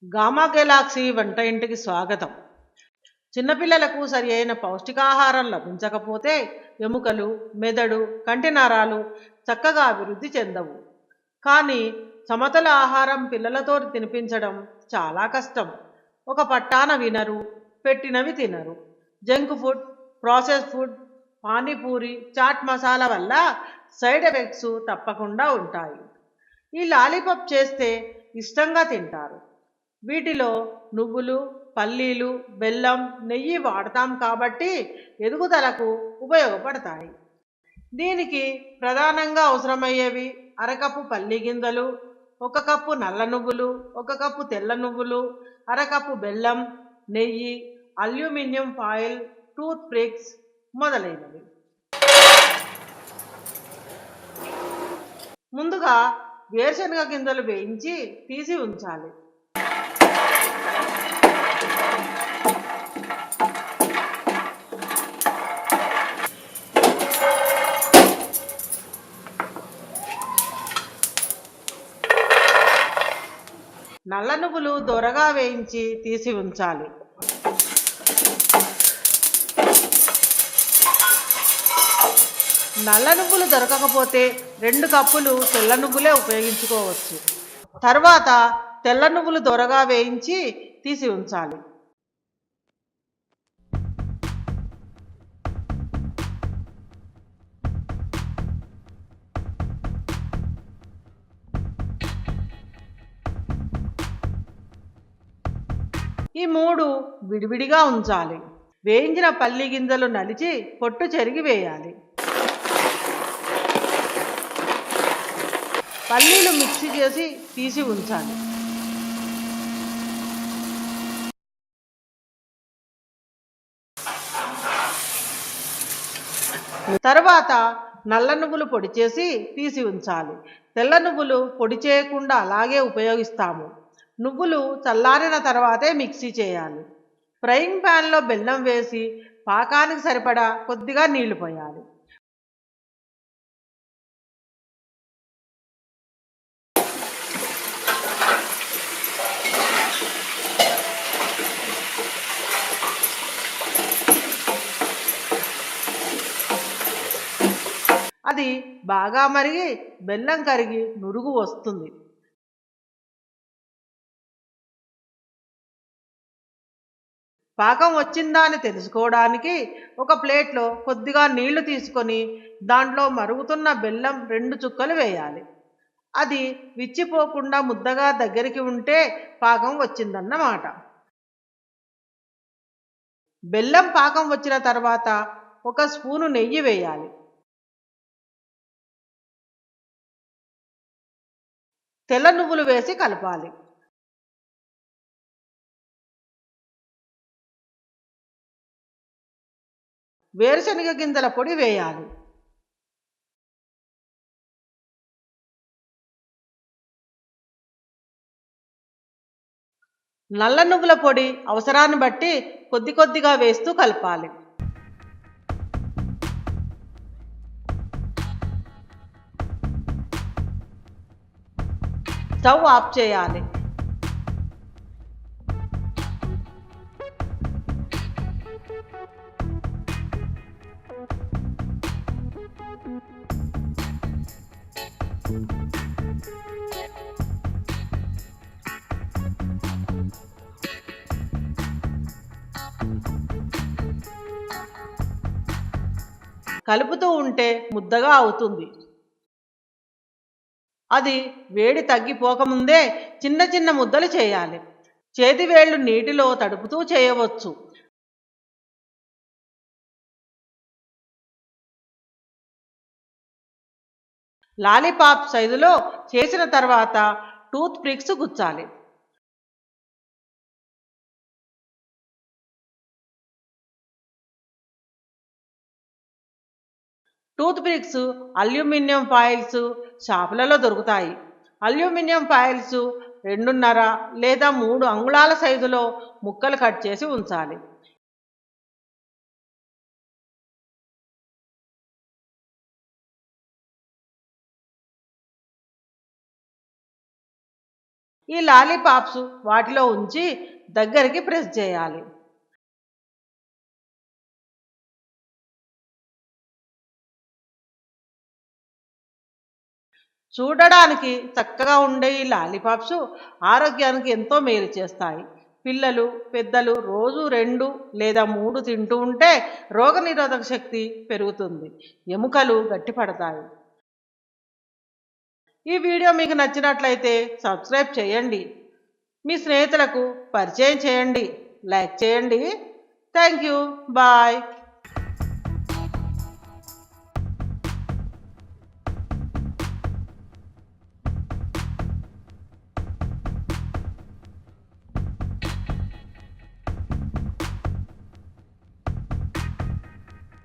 Gamma Galaxy వంట ఇంటికి స్వాగతం. చిన్నపిల్లలకు సరి అయిన పౌష్టికాహారం లభించకపోతే ఎముకలు, మెదడు, కంటి నరాలు చక్కగా అభివృద్ధి చెందవు. కానీ సమతుల ఆహారం పిల్లలతో తినిపించడం చాలా కష్టం. ఒక పట్టాన వినరు, పెట్టినవి తినరు. Junk food, process food, panipuri, chaat masala వల్ల సైడ్ ఎఫెక్ట్స్ తప్పకుండా ఉంటాయి. ఈ లాలీపాప్ చేస్తే ఇష్టంగా తింటారు. వీటిలో నువ్వులు, పల్లీలు, బెల్లం, నెయ్యి వాడతాం కాబట్టి ఎదుగుదలకు ఉపయోగపడతాయి. దీనికి ప్రధానంగా అవసరమయ్యేవి అరకప్పు పల్లి గింజలు, ఒక కప్పు నల్ల నువ్వులు, ఒక కప్పు తెల్ల నువ్వులు, అరకప్పు బెల్లం, నెయ్యి, అల్యూమినియం ఫాయిల్, టూత్ పిక్స్ మొదలైనవి. ముందుగా వేరుశనగ గింజలు వేయించి తీసి ఉంచాలి. నల్ల నువ్వులు దొరగా వేయించి తీసి ఉంచాలి. నల్ల నువ్వులు దొరకకపోతే 2 కప్పులు తెల్ల నువ్వులే ఉపయోగించుకోవచ్చు. తర్వాత తెల్ల నువ్వులు దొరగా వేయించి తీసి ఉంచాలి. ఈ 3 విడివిడిగా ఉంచాలి. వేయించిన పల్లి గింజలు నలిచి పొట్టు చెరిగి వేయాలి. పల్లీలు మిక్సీ చేసి తీసి ఉంచాలి. తర్వాత నల్ల నువ్వులు పొడి చేసి తీసి ఉంచాలి. తెల్ల నువ్వులు పొడి చేయకుండా అలాగే ఉపయోగిస్తాము. నువ్వులు చల్లారిన తర్వాతే మిక్సీ చేయాలి. ఫ్రైయింగ్ ప్యాన్లో బెల్లం వేసి పాకానికి సరిపడా కొద్దిగా నీళ్లు పోయాలి. అది బాగా మరిగి బెల్లం కరిగి నురుగు వస్తుంది. పాకం వచ్చిందా అని తెలుసుకోవడానికి ఒక ప్లేట్లో కొద్దిగా నీళ్లు తీసుకొని దాంట్లో మరుగుతున్న బెల్లం 2 చుక్కలు వేయాలి. అది విచ్చిపోకుండా ముద్దగా దగ్గరికి ఉంటే పాకం వచ్చిందన్నమాట. బెల్లం పాకం వచ్చిన తర్వాత 1 స్పూను నెయ్యి వేయాలి. తెల్ల నువ్వులు వేసి కలపాలి. వేరుశనగ గింజల పొడి వేయాలి. నల్ల నువ్వుల పొడి అవసరాన్ని బట్టి కొద్ది కొద్దిగా వేస్తూ కలపాలి. స్టవ్ ఆఫ్ చేయాలి. కలుపుతూ ఉంటే ముద్దగా అవుతుంది. అది వేడి తగ్గిపోకముందే చిన్న చిన్న ముద్దలు చేయాలి. చేతి వేళ్లు నీటిలో తడుపుతూ చేయవచ్చు. లాలీపాప్ సైజులో చేసిన తర్వాత టూత్ పిక్స్ గుచ్చాలి. టూత్ పిక్స్ అల్యూమినియం ఫాయిల్స్ షాపులలో దొరుకుతాయి. అల్యూమినియం ఫాయిల్స్ 2.5 లేదా 3 అంగుళాల సైజులో ముక్కలు కట్ చేసి ఉంచాలి. ఈ లాలీపాప్స్ వాటిలో ఉంచి దగ్గరికి ప్రెస్ చేయాలి. చూడడానికి చక్కగా ఉండే ఈ లాలీపాప్స్ ఆరోగ్యానికి ఎంతో మేలు చేస్తాయి. పిల్లలు పెద్దలు రోజు 2 లేదా 3 తింటూ ఉంటే రోగనిరోధక శక్తి పెరుగుతుంది, ఎముకలు గట్టిపడతాయి. ఈ వీడియో మీకు నచ్చినట్లయితే సబ్స్క్రైబ్ చేయండి, మీ స్నేహితులకు పరిచయం చేయండి, లైక్ చేయండి. Thank you. బాయ్.